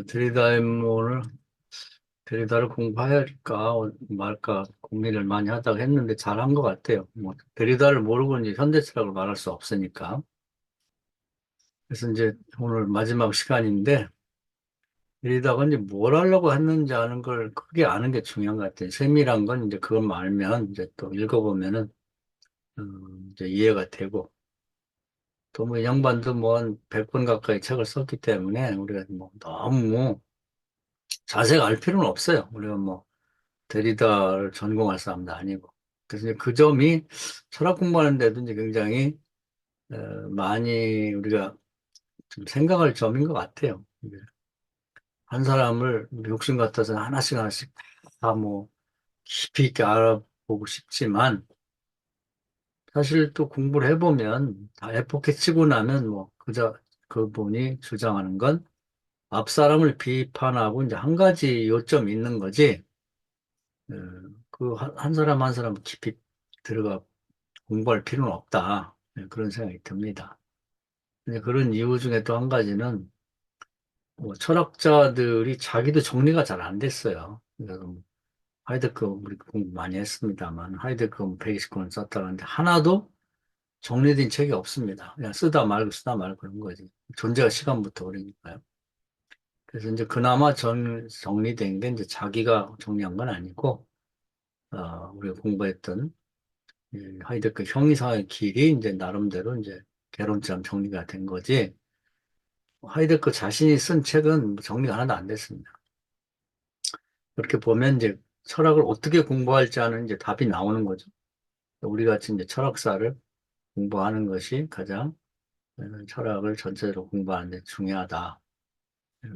드리다를 데리다를 공부해야 할까 말까 고민을 많이 하다가 했는데 잘한 것 같아요. 뭐 데리다를 모르고 이제 현대철학을 말할 수 없으니까. 그래서 이제 오늘 마지막 시간인데 데리다가 이제 뭘 하려고 했는지 아는 걸 크게 아는 게 중요한 것 같아요. 세밀한 건 이제 그것만 알면 이제 또 읽어보면은 이제 이해가 되고 또 뭐 양반도 뭐 한 100권 가까이 책을 썼기 때문에 우리가 뭐 너무 자세히 알 필요는 없어요. 우리가 뭐 데리다를 전공할 사람도 아니고. 그래서 이제 그 점이 철학 공부하는 데도 이제 굉장히 많이 우리가 좀 생각할 점인 것 같아요. 이게 한 사람을 욕심 같아서 하나씩 하나씩 다 뭐 깊이 있게 알아보고 싶지만 사실 또 공부를 해보면 다 에포케 치고 나면 뭐 그저 그분이 주장하는 건 앞 사람을 비판하고 이제 한 가지 요점이 있는 거지. 그 한 사람 한 사람 깊이 들어가 공부할 필요는 없다. 그런 생각이 듭니다. 근데 그런 이유 중에 또 한 가지는 뭐 철학자들이 자기도 정리가 잘 안 됐어요. 그래서 뭐 하이데크 우리 공부 많이 했습니다만 하이데크 120권 썼다 하는데 하나도 정리된 책이 없습니다. 그냥 쓰다 말고 그런 거지. 존재가 시간부터 그러니까요. 그래서 이제 그나마 정리된 게 이제 자기가 정리한 건 아니고 우리가 공부했던 하이데크 형이상의 길이 이제 나름대로 이제 개론처럼 정리가 된 거지. 하이데크 자신이 쓴 책은 정리가 하나도 안 됐습니다. 그렇게 보면 이제 철학을 어떻게 공부할지 하는 이제 답이 나오는 거죠. 우리 같이 이제 철학사를 공부하는 것이 가장 철학을 전체적으로 공부하는 데 중요하다.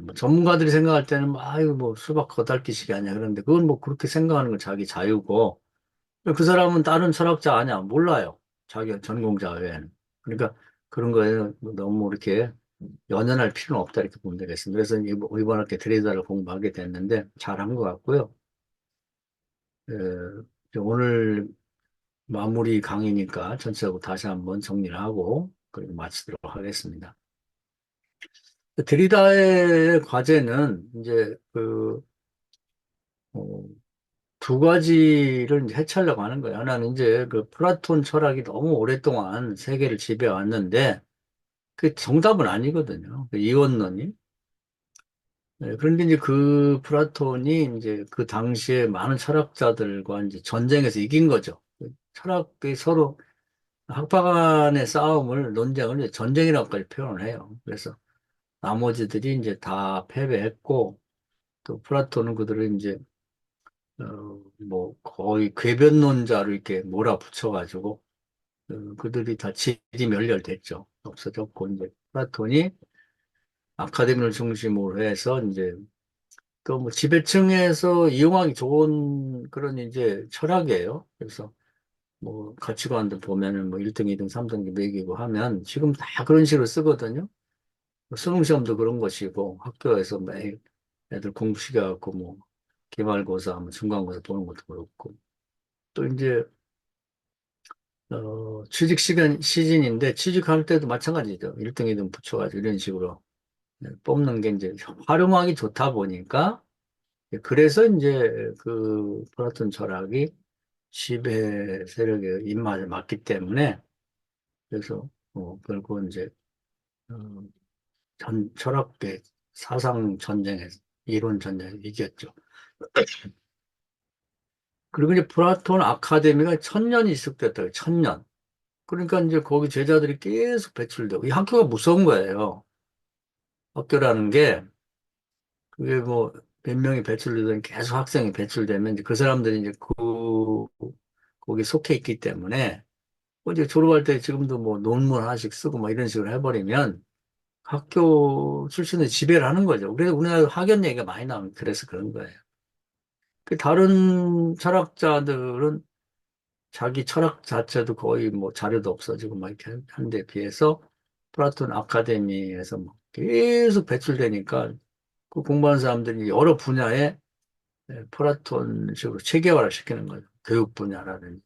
뭐 전문가들이 생각할 때는 뭐, 아유 뭐 수박 겉핥기식이 아니야. 그런데 그건 뭐 그렇게 생각하는 건 자기 자유고 그 사람은 다른 철학자 아니야. 몰라요. 자기 전공자 외에는. 그러니까 그런 거에 너무 이렇게 연연할 필요는 없다 이렇게 보면 되겠습니다. 그래서 이번 학기 드레이더를 공부하게 됐는데 잘한 것 같고요. 이제 오늘 마무리 강의니까 전체적으로 다시 한번 정리를 하고 그리고 마치도록 하겠습니다. 드리다의 과제는 이제 어, 두 가지를 이제 해치려고 하는 거예요. 하나는 이제 그 플라톤 철학이 너무 오랫동안 세계를 지배해왔는데 그 정답은 아니거든요. 그 이원론이. 네, 그런데 이제 그 플라톤이 이제 그 당시에 많은 철학자들과 이제 전쟁에서 이긴 거죠. 철학이 서로 학파 간의 싸움을, 논쟁을 이제 전쟁이라고까지 표현을 해요. 그래서 나머지들이 이제 다 패배했고, 또 플라톤은 그들을 이제, 뭐 거의 궤변론자로 이렇게 몰아붙여가지고, 그들이 다 지리멸렬됐죠. 없어졌고, 이제 플라톤이 아카데미를 중심으로 해서 이제 또 뭐 지배층에서 이용하기 좋은 그런 이제 철학이에요. 그래서 뭐 가치관들 보면은 뭐 1등, 2등, 3등 매기고 하면 지금 다 그런 식으로 쓰거든요. 뭐 수능 시험도 그런 것이고 학교에서 매일 애들 공부 시켜갖고 뭐 기말고사, 뭐 중간고사 보는 것도 그렇고 또 이제 취직 시즌인데 취직할 때도 마찬가지죠. 1등, 2등 붙여가지고 이런 식으로 뽑는 게 이제 활용하기 좋다 보니까 그래서 이제 그 플라톤 철학이 지배 세력의 입맛에 맞기 때문에 그래서 결국 이제 어, 철학계 사상 전쟁에서 이론 전쟁에 이겼죠. 그리고 이제 플라톤 아카데미가 1000년이 지속됐다고요. 1000년. 그러니까 이제 거기 제자들이 계속 배출되고 이 학교가 무서운 거예요. 학교라는 게 그게 뭐 몇 명이 배출되든 계속 학생이 배출되면 이제 그 사람들이 이제 거기 속해 있기 때문에 뭐 이제 졸업할 때 지금도 뭐 논문 하나씩 쓰고 뭐 이런 식으로 해버리면 학교 출신을 지배를 하는 거죠. 그래서 우리나라 학연 얘기가 많이 나오는 그래서 그런 거예요. 그 다른 철학자들은 자기 철학 자체도 거의 뭐 자료도 없어지고 막 이렇게 한데 비해서 플라톤 아카데미에서 뭐 계속 배출되니까 그 공부하는 사람들이 여러 분야에 플라톤식으로 체계화를 시키는 거죠. 교육 분야라든지,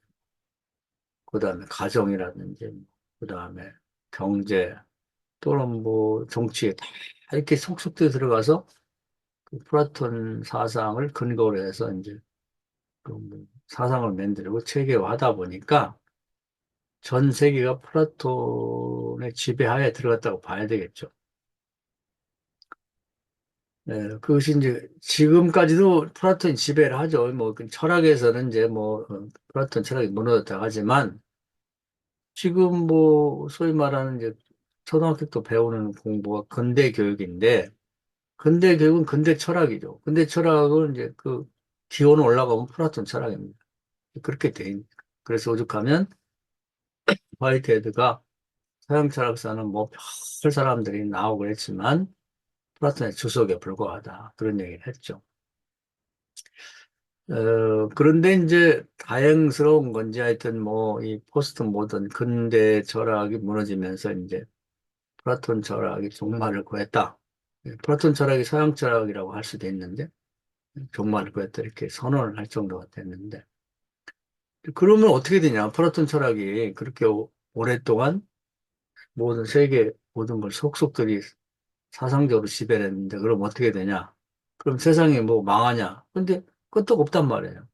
그 다음에 가정이라든지, 그 다음에 경제, 또는 뭐 정치에 다 이렇게 속속들이 들어가서 그 플라톤 사상을 근거로 해서 이제 그뭐 사상을 만들고 체계화하다 보니까 전 세계가 플라톤의 지배하에 들어갔다고 봐야 되겠죠. 네, 그것이 이제 지금까지도 플라톤이 지배를 하죠. 뭐 그 철학에서는 이제 뭐 플라톤 철학이 무너졌다고 하지만 지금 뭐 소위 말하는 이제 초등학교 때 배우는 공부가 근대 교육인데 근대 교육은 근대 철학이죠. 근대 철학은 이제 그 기원 올라가면 플라톤 철학입니다. 그렇게 돼 있는. 그래서 오죽하면 화이트헤드가 서양 철학사는 뭐 별 사람들이 나오고 그랬지만 플라톤의 주석에 불과하다. 그런 얘기를 했죠. 그런데 이제 다행스러운 건지 하여튼 뭐 이 포스트 모던 근대 철학이 무너지면서 이제 플라톤 철학이 종말을 구했다. 플라톤 철학이 서양 철학이라고 할 수도 있는데 종말을 구했다 이렇게 선언을 할 정도가 됐는데 그러면 어떻게 되냐? 플라톤 철학이 그렇게 오랫동안 모든 세계 모든 걸 속속들이 사상적으로 지배를 했는데 그럼 어떻게 되냐? 그럼 세상이 뭐 망하냐? 근데 끄떡 없단 말이에요.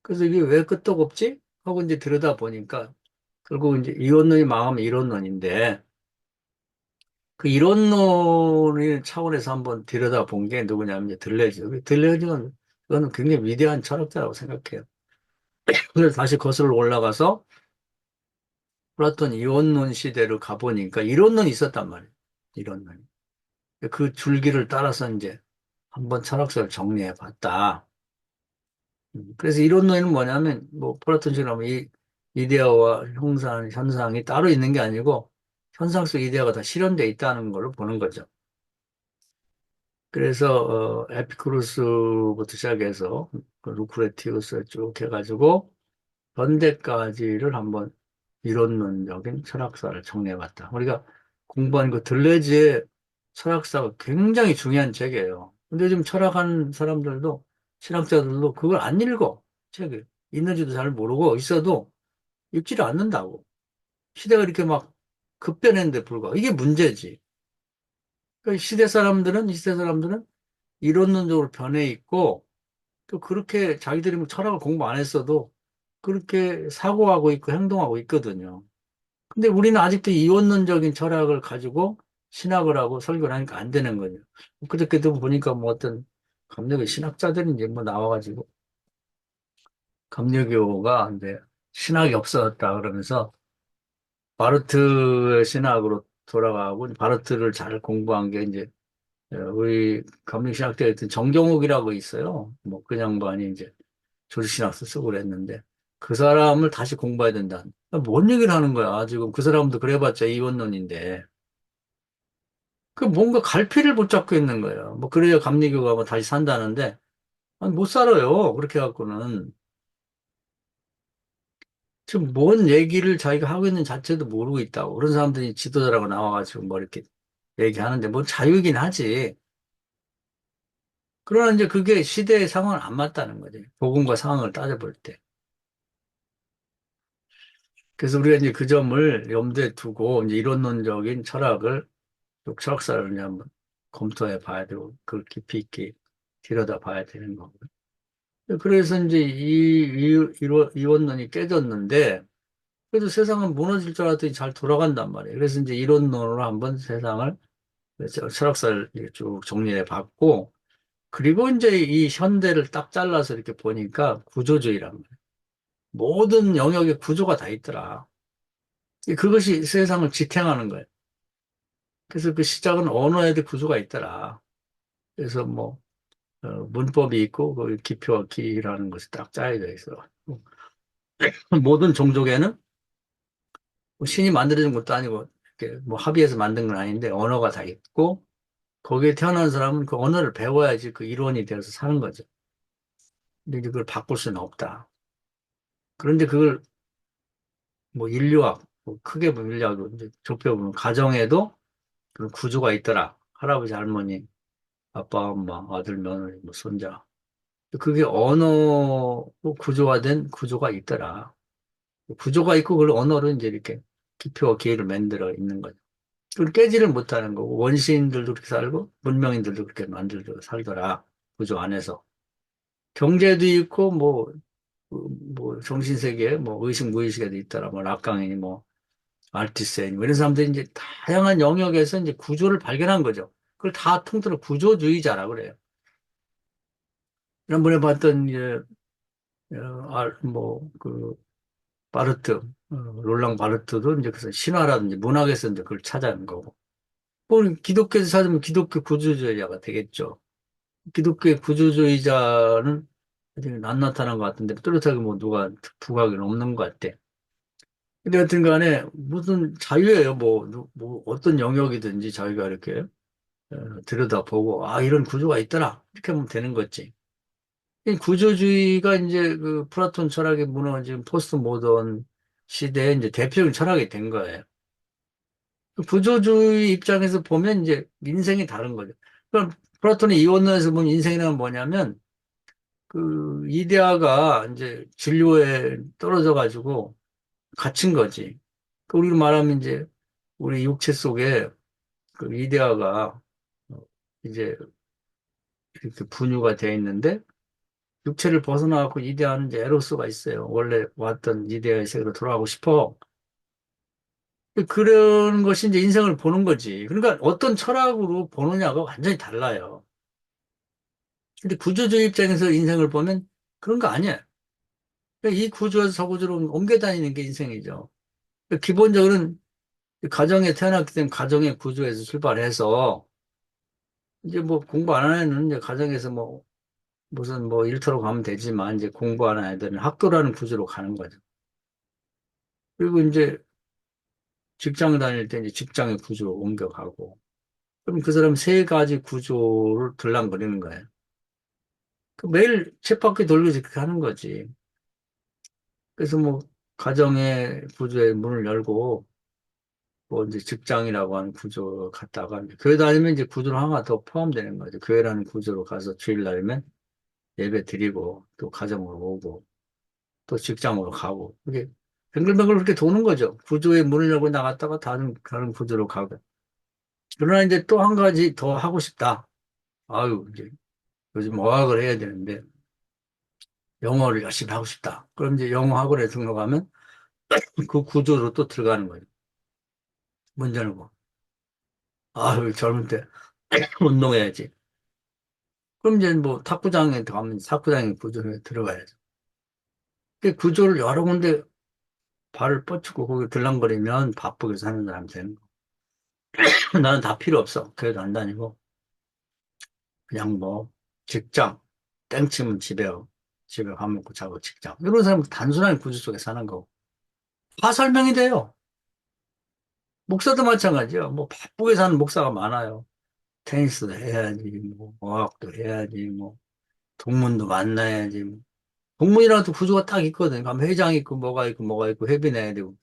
그래서 이게 왜 끄떡없지? 하고 이제 들여다 보니까 결국 이제 이원론이 망하면 이론론인데 그 이론론의 차원에서 한번 들여다 본 게 누구냐면 이제 들레즈요. 들레즈는 그거는 굉장히 위대한 철학자라고 생각해요. 그래서 다시 거슬러 올라가서 플라톤 이원론 시대로 가보니까 이론론이 있었단 말이에요. 이론론이. 그 줄기를 따라서 이제 한번 철학설을 정리해 봤다. 그래서 이론론은 뭐냐면 뭐 플라톤처럼 이 이데아와 형상, 현상이 따로 있는 게 아니고 현상 속 이데아가 다 실현돼 있다는 걸로 보는 거죠. 그래서 에피쿠로스부터 시작해서 그 루크레티우스 쭉 해가지고 현대까지를 한번 이론론적인 철학사를 정리해봤다. 우리가 공부한 그 들레즈의 철학사가 굉장히 중요한 책이에요. 근데 요즘 철학하는 사람들도 신학자들도 그걸 안 읽어. 책을 있는지도 잘 모르고 있어도 읽지를 않는다고. 시대가 이렇게 막 급변했는데 불구하고 이게 문제지. 그러니까 이 시대 사람들은 이론론적으로 변해 있고 또 그렇게 자기들이 뭐 철학을 공부 안 했어도 그렇게 사고하고 있고 행동하고 있거든요. 근데 우리는 아직도 이원론적인 철학을 가지고 신학을 하고 설교를 하니까 안 되는 거죠. 그저께도 보니까 뭐 어떤 감리교 신학자들이 이제 뭐 나와가지고 감리교가 이제 신학이 없어졌다 그러면서 바르트 신학으로 돌아가고 바르트를 잘 공부한 게 이제 우리 감리신학대에 있던 정경욱이라고 있어요. 뭐 그 양반이 이제 조지신학서 쓰고 그랬는데 그 사람을 다시 공부해야 된다. 뭔 얘기를 하는 거야? 지금 그 사람도 그래봤자 이원론인데 그 뭔가 갈피를 붙잡고 있는 거예요. 뭐 그래야 감리교가 뭐 다시 산다는데 아니, 못 살아요. 그렇게 해갖고는 지금 뭔 얘기를 자기가 하고 있는 자체도 모르고 있다고 그런 사람들이 지도자라고 나와가지고 뭐 이렇게 얘기하는데 뭐 자유이긴 하지. 그러나 이제 그게 시대의 상황은 안 맞다는 거지. 복음과 상황을 따져볼 때. 그래서 우리가 이제 그 점을 염두에 두고 이제 이론론적인 철학을 철학사를 이제 한번 검토해 봐야 되고 그걸 깊이 있게 들여다 봐야 되는 거고. 그래서 이제 이원론이 깨졌는데 그래도 세상은 무너질 줄 알았더니 잘 돌아간단 말이에요. 그래서 이제 이론론으로 한번 세상을 철학사를 이렇게 쭉 정리해 봤고 그리고 이제 이 현대를 딱 잘라서 이렇게 보니까 구조주의란 말이에요. 모든 영역에 구조가 다 있더라. 그것이 세상을 지탱하는 거예요. 그래서 그 시작은 언어에도 구조가 있더라. 그래서 뭐 문법이 있고 그 기표와 기라는 것이 딱 짜여져 있어. 모든 종족에는 뭐 신이 만들어진 것도 아니고 이렇게 뭐 합의해서 만든 건 아닌데 언어가 다 있고 거기에 태어난 사람은 그 언어를 배워야지 그 일원이 되어서 사는 거죠. 근데 이제 그걸 바꿀 수는 없다. 그런데 그걸 뭐 인류학, 뭐 크게 보면 인류학으로 이제 좁혀보면 가정에도 그런 구조가 있더라. 할아버지, 할머니, 아빠, 엄마, 아들, 며느리, 뭐 손자. 그게 언어로 구조화된 구조가 있더라. 구조가 있고 그걸 언어로 이제 이렇게 기표와 기회를 만들어 있는 거죠. 그걸 깨지를 못하는 거고, 원시인들도 그렇게 살고, 문명인들도 그렇게 만들고 살더라. 구조 안에서. 경제도 있고, 뭐, 정신세계, 뭐, 의식, 무의식에도 있더라. 뭐, 락강이니, 뭐, 알티세니, 뭐 이런 사람들이 이제 다양한 영역에서 이제 구조를 발견한 거죠. 그걸 다 통틀어 구조주의자라 그래요. 지난번에 봤던, 이제, 바르트, 롤랑 바르트도 이제 그래서 신화라든지 문학에서 이제 그걸 찾아낸 거고. 뭐, 기독교에서 찾으면 기독교 구조주의자가 되겠죠. 기독교의 구조주의자는 아직 안 나타난 것 같은데, 뚜렷하게 뭐 누가 부각은 없는 것 같아. 근데 여튼 간에 무슨 자유예요. 뭐 어떤 영역이든지 자기가 이렇게 들여다보고, 아, 이런 구조가 있더라. 이렇게 하면 되는 거지. 이 구조주의가 이제 그 플라톤 철학의 무너진 포스트 모던 시대의 이제 대표적인 철학이 된 거예요. 그 구조주의 입장에서 보면 이제 인생이 다른 거죠. 그럼 플라톤의 이원론에서 보면 인생이란 뭐냐면 그 이데아가 이제 진료에 떨어져 가지고 갇힌 거지. 그 우리로 말하면 이제 우리 육체 속에 그 이데아가 이제 이렇게 분유가 돼 있는데 육체를 벗어나고 이데아는 이제 에로스가 있어요. 원래 왔던 이데아의 세계로 돌아가고 싶어. 그런 것이 이제 인생을 보는 거지. 그러니까 어떤 철학으로 보느냐가 완전히 달라요. 근데 구조주의 입장에서 인생을 보면 그런 거 아니야. 이 구조에서 저 구조로 옮겨 다니는 게 인생이죠. 기본적으로는 가정에 태어났기 때문에 가정의 구조에서 출발해서 이제 뭐 공부 안 하는 애는 이제 가정에서 뭐 무슨 뭐 일터로 가면 되지만 이제 공부하는 애들은 학교라는 구조로 가는 거죠. 그리고 이제 직장 다닐 때 이제 직장의 구조로 옮겨가고 그럼 그 사람 세 가지 구조를 들락거리는 거예요. 그 매일 쳇바퀴 돌면서 그렇게 하는 거지. 그래서 뭐 가정의 구조의 문을 열고 뭐 이제 직장이라고 하는 구조로 갔다가 이제 교회 다니면 이제 구조로 하나 더 포함되는 거죠. 교회라는 구조로 가서 주일 날이면 예배 드리고 또 가정으로 오고 또 직장으로 가고 그게 뱅글뱅글 그렇게 도는 거죠. 구조의 문을 열고 나갔다가 다른 구조로 가고. 그러나 이제 또 한 가지 더 하고 싶다. 아유, 이제 요즘 어학을 해야 되는데 영어를 열심히 하고 싶다. 그럼 이제 영어 학원에 등록하면 그 구조로 또 들어가는 거예요. 문제는 뭐. 아유, 젊을 때 운동해야지. 그럼 이제 뭐 탁구장에 가면 탁구장의 구조에 들어가야죠. 그 구조를 여러 군데 발을 뻗치고 거기 들락거리면 바쁘게 사는 사람 되는 거. 나는 다 필요 없어. 교회도 안 다니고. 그냥 뭐 직장, 땡치면 집에 밥 먹고 자고 직장. 이런 사람은 단순한 구조 속에 사는 거고. 다 설명이 돼요. 목사도 마찬가지야. 뭐 바쁘게 사는 목사가 많아요. 테니스도 해야지, 뭐 어학도 해야지, 뭐 동문도 만나야지. 뭐. 동문이라도 구조가 딱 있거든. 가면 회장 있고 뭐가 있고 회비 내야 되고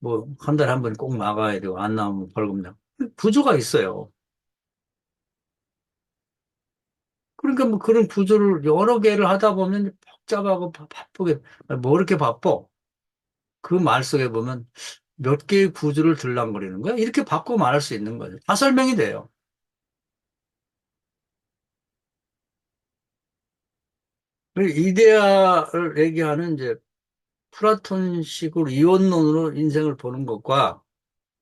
뭐 한 달에 한 번 꼭 나가야 되고 안 나오면 벌금 나고. 구조가 있어요. 그러니까 뭐 그런 구조를 여러 개를 하다 보면 복잡하고 바쁘게 뭐 이렇게 바빠? 그 말 속에 보면 몇 개의 구조를 들락거리는 거야? 이렇게 바꾸고 말할 수 있는 거죠. 다 설명이 돼요. 이데아를 얘기하는 이제 플라톤식으로 이원론으로 인생을 보는 것과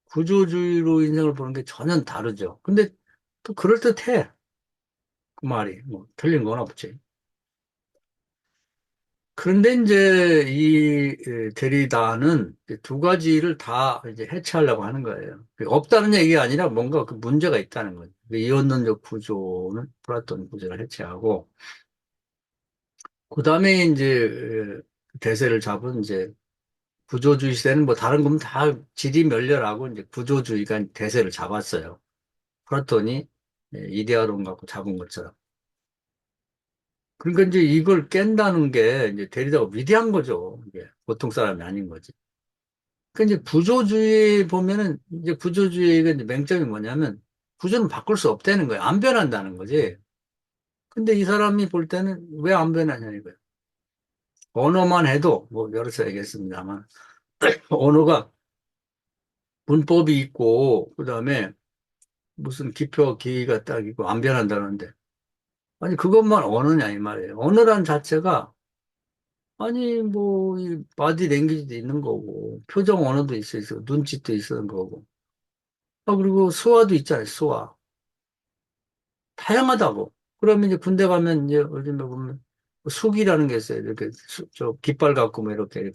구조주의로 인생을 보는 게 전혀 다르죠. 근데 또 그럴듯해. 그 말이. 뭐 틀린 건 없지. 그런데 이제 데리다는 두 가지를 다 이제 해체하려고 하는 거예요. 없다는 얘기가 아니라 뭔가 그 문제가 있다는 거죠. 이원론적 구조는 플라톤 구조를 해체하고, 그 다음에 이제 대세를 잡은 이제 구조주의 시대는 뭐 다른 거면 다 지리멸렬하고 이제 구조주의가 대세를 잡았어요. 플라톤이 이데아론 갖고 잡은 것처럼. 그러니까 이제 이걸 깬다는 게 이제 데리다가 위대한 거죠. 이게 보통 사람이 아닌 거지. 그러니까 이제 구조주의 보면은 이제 구조주의가 이제 맹점이 뭐냐면 구조는 바꿀 수 없다는 거예요. 안 변한다는 거지. 근데 이 사람이 볼 때는 왜 안 변하냐 이거예요. 언어만 해도 뭐 여러 차례 얘기했습니다만 언어가 문법이 있고, 그 다음에 무슨 기표 기가 딱 있고 안 변한다는데. 아니, 그것만 언어냐, 이 말이에요. 언어란 자체가, 아니, 뭐, 이 바디 랭귀지도 있는 거고, 표정 언어도 있어, 눈짓도 있는 거고. 아, 그리고 수화도 있잖아요, 수화. 다양하다고. 그러면 이제 군대 가면 이제 요즘에 보면 숙이라는 게 있어요. 이렇게 저 깃발 갖고 뭐 이렇게.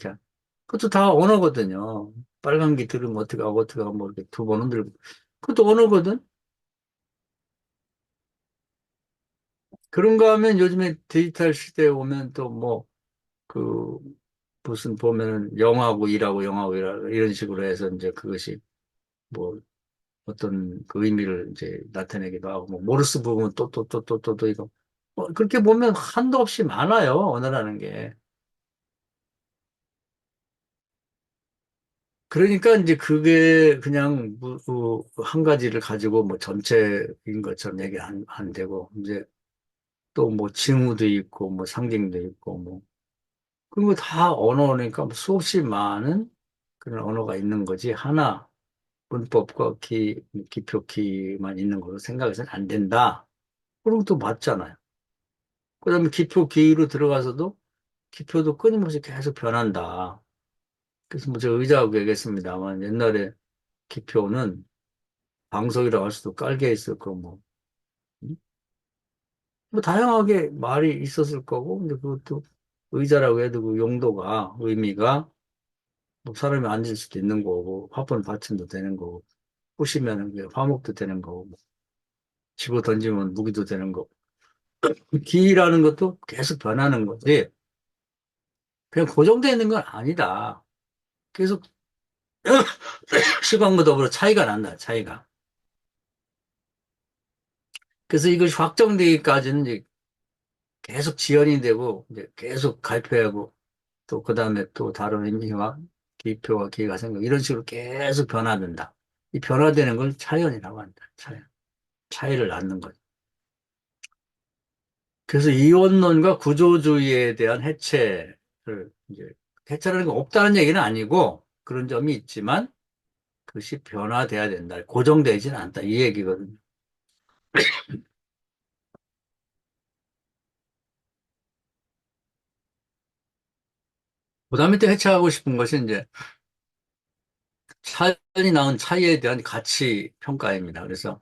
그것도 다 언어거든요. 빨간 기 들으면 어떻게 하고 뭐 이렇게 두 번 흔들고. 그것도 언어거든. 그런 거 하면 요즘에 디지털 시대에 오면 또 뭐 그 무슨 보면은 영하고 일하고 영하고 일하고 이런 식으로 해서 이제 그것이 뭐 어떤 그 의미를 이제 나타내기도 하고 뭐 모르스 부분 또 이거 그렇게 보면 한도 없이 많아요. 언어라는 게. 그러니까 이제 그게 그냥 한 가지를 가지고 뭐 전체인 것처럼 얘기 안 되고 이제 또 뭐 징후도 있고 뭐 상징도 있고 뭐 그런 거 다 언어니까 뭐 수없이 많은 그런 언어가 있는 거지 하나 문법과 기표키만 있는 걸로 생각해서는 안 된다. 그럼 또 맞잖아요. 그다음에 기표키로 들어가서도 기표도 끊임없이 계속 변한다. 그래서 뭐 제가 의자하고 얘기했습니다만 옛날에 기표는 방석이라고 할 수도 깔개 있었고 뭐, 음? 뭐 다양하게 말이 있었을 거고 근데 그것도 의자라고 해도 그 용도가 의미가 뭐 사람이 앉을 수도 있는 거고 화분 받침도 되는 거고 부시면은 그 화목도 되는 거고 뭐 집어 던지면 무기도 되는 거고 기라는 것도 계속 변하는 거지 그냥 고정되어 있는 건 아니다. 계속 시간과 더불어 차이가 난다 차이가. 그래서 이것이 확정되기까지는 이제 계속 지연이 되고 이제 계속 갈피하고 또 그 다음에 또 다른 의미와 기표와 기가 생각 이런 식으로 계속 변화된다. 이 변화되는 걸 차이언이라고 한다. 차이언. 차이를 낳는 거죠. 그래서 이원론과 구조주의에 대한 해체를 이제 해체라는 건 없다는 얘기는 아니고 그런 점이 있지만 그것이 변화돼야 된다. 고정되지는 않다. 이 얘기거든요. 그다음에 또 해체하고 싶은 것이 이제 차이이 낳은 차이에 대한 가치 평가입니다. 그래서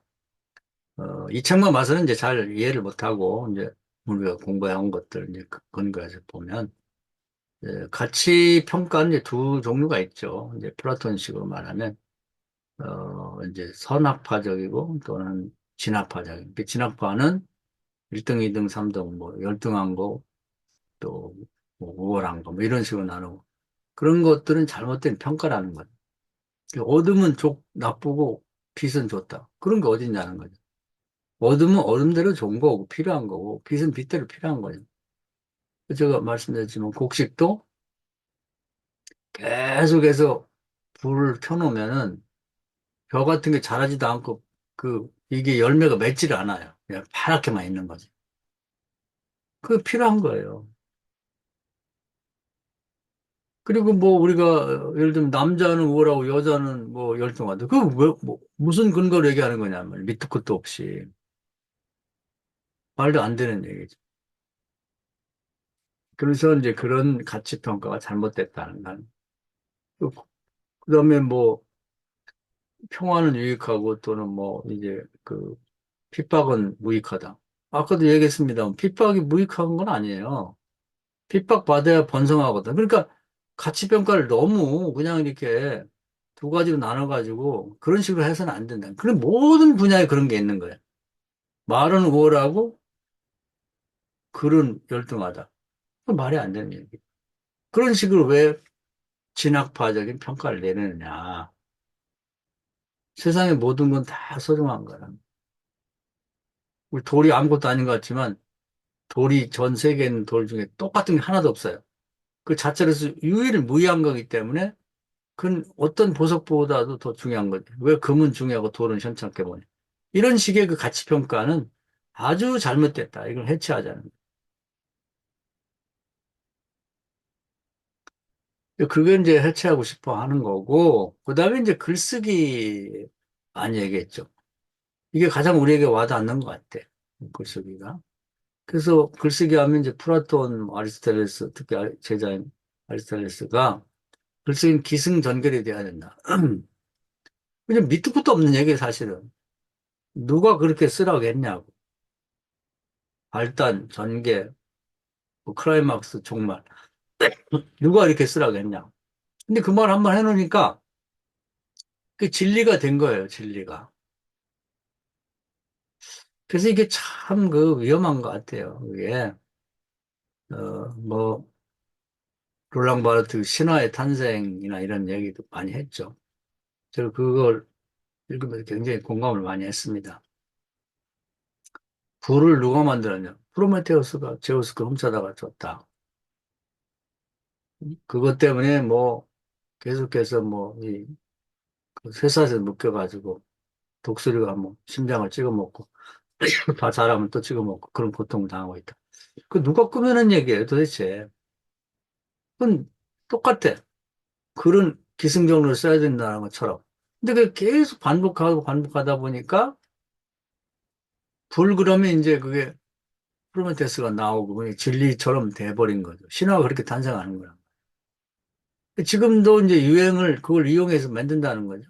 이 책만 봐서는 이제 잘 이해를 못하고, 이제 우리가 공부해온 것들 이제 근거해서 보면, 가치 평가는 이제 두 종류가 있죠. 이제 플라톤식으로 말하면, 이제 선악파적이고 또는 진악파적인. 그 진악파는 1등, 2등, 3등, 뭐, 열등한 거, 또, 뭐, 우월한 거, 뭐, 이런 식으로 나누고. 그런 것들은 잘못된 평가라는 거예요. 어둠은 나쁘고 빛은 좋다. 그런 게 어딨냐는 거죠. 어둠은 어둠대로 좋은 거고 필요한 거고 빛은 빛대로 필요한 거죠. 제가 말씀드렸지만 곡식도 계속해서 불을 켜놓으면은 벼 같은 게 자라지도 않고 이게 열매가 맺지를 않아요. 그냥 파랗게만 있는 거지. 그게 필요한 거예요. 그리고 뭐 우리가 예를 들면 남자는 우월하고 여자는 뭐 열등하다. 무슨 근거로 얘기하는 거냐면 밑도 끝도 없이 말도 안 되는 얘기죠. 그래서 이제 그런 가치 평가가 잘못됐다는 건. 그다음에 뭐 평화는 유익하고 또는 뭐 이제 핍박은 무익하다. 아까도 얘기했습니다. 핍박이 무익한 건 아니에요. 핍박 받아야 번성하거든. 그러니까 가치 평가를 너무 그냥 이렇게 두 가지로 나눠가지고 그런 식으로 해서는 안 된다. 그런 모든 분야에 그런 게 있는 거예요. 말은 우월하고 글은 열등하다. 그 말이 안 되는 얘기. 그런 식으로 왜 진학파적인 평가를 내리느냐. 세상의 모든 건 다 소중한 거야. 우리 돌이 아무것도 아닌 것 같지만 돌이 전 세계에 있는 돌 중에 똑같은 게 하나도 없어요. 그 자체로서 유일무이한 거기 때문에 그건 어떤 보석보다도 더 중요한 거죠. 왜 금은 중요하고 돌은 현찮게 보냐. 이런 식의 그 가치평가는 아주 잘못됐다. 이걸 해체하자는 거예요. 그게 이제 해체하고 싶어 하는 거고, 그 다음에 이제 글쓰기 많이 얘기했죠. 이게 가장 우리에게 와닿는 것 같아. 글쓰기가. 그래서 글쓰기 하면 이제 플라톤, 아리스토텔레스, 특히 제자인 아리스토텔레스가 글쓰기는 기승전결이 돼야 된다. 그냥 밑도 끝도 없는 얘기예요, 사실은. 누가 그렇게 쓰라고 했냐고. 발단, 전개, 뭐 클라이막스, 종말. 누가 이렇게 쓰라고 했냐. 근데 그 말 한 번 해놓으니까 그 진리가 된 거예요, 진리가. 그래서 이게 참 그 위험한 것 같아요. 그게, 뭐, 롤랑 바르트 신화의 탄생이나 이런 얘기도 많이 했죠. 제가 그걸 읽으면서 굉장히 공감을 많이 했습니다. 불을 누가 만들었냐? 프로메테우스가 제우스가 훔쳐다가 줬다. 그것 때문에 뭐 계속해서 뭐이 쇠사슬 묶여가지고 독수리가 뭐 심장을 찍어먹고 다 자라면 또 찍어먹고 그런 고통을 당하고 있다. 그 누가 꾸며낸 얘기예요, 도대체? 그건 똑같아. 글은 기승전결을 써야 된다는 것처럼. 근데 그 계속 반복하고 반복하다 보니까 불 그러면 이제 그게 프로메테스가 나오고 그게 진리처럼 돼버린 거죠. 신화가 그렇게 탄생하는 거야. 지금도 이제 유행을 그걸 이용해서 만든다는 거죠.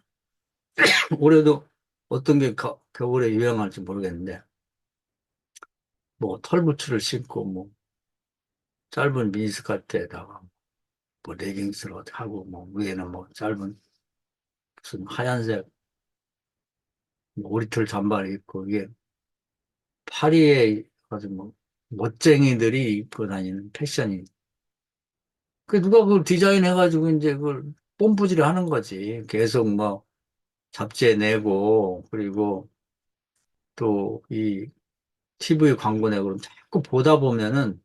올해도 어떤 게 겨울에 유행할지 모르겠는데 뭐 털부츠를 신고 뭐 짧은 미니스커트에다가 뭐 레깅스를 어떻게 하고 뭐 위에는 뭐 짧은 무슨 하얀색 뭐 오리털 잠바를 입고 이게 파리에 아주 뭐 멋쟁이들이 입고 다니는 패션이 그 누가 그걸 디자인해가지고 이제 그걸 뽐뿌질을 하는 거지 계속 뭐 잡지에 내고 그리고 또 이 TV 광고 내고 그럼 자꾸 보다 보면은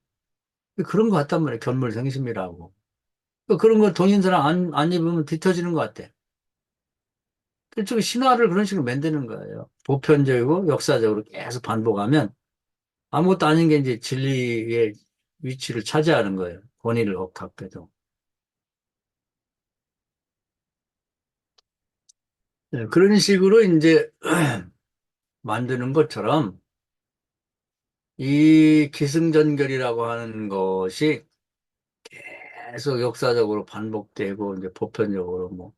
그런 것 같단 말이에요 견물생심이라고 그런 거 동인사랑 안 입으면 뒤처지는 것 같아 일종의 신화를 그런 식으로 만드는 거예요 보편적이고 역사적으로 계속 반복하면 아무것도 아닌 게 이제 진리의 위치를 차지하는 거예요. 권위를 억압해도. 네, 그런 식으로 이제 만드는 것처럼 이 기승전결이라고 하는 것이 계속 역사적으로 반복되고 이제 보편적으로 뭐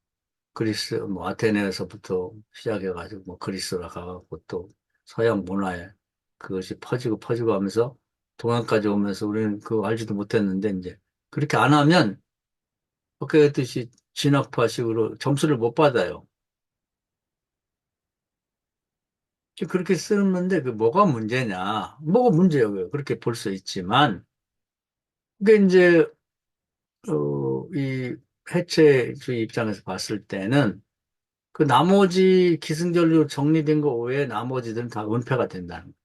그리스 뭐 아테네에서부터 시작해가지고 뭐 그리스로 가고 또 서양 문화에 그것이 퍼지고 퍼지고 하면서 동양까지 오면서 우리는 그거 알지도 못했는데 이제 그렇게 안 하면 아까 했듯이 진학파식으로 점수를 못 받아요. 지금 그렇게 쓰는데 그 뭐가 문제냐? 뭐가 문제예요? 그렇게 볼 수 있지만 그게 이제 이 해체주의 입장에서 봤을 때는 그 나머지 기승전결로 정리된 거 외에 나머지들은 다 은폐가 된다는 거예요.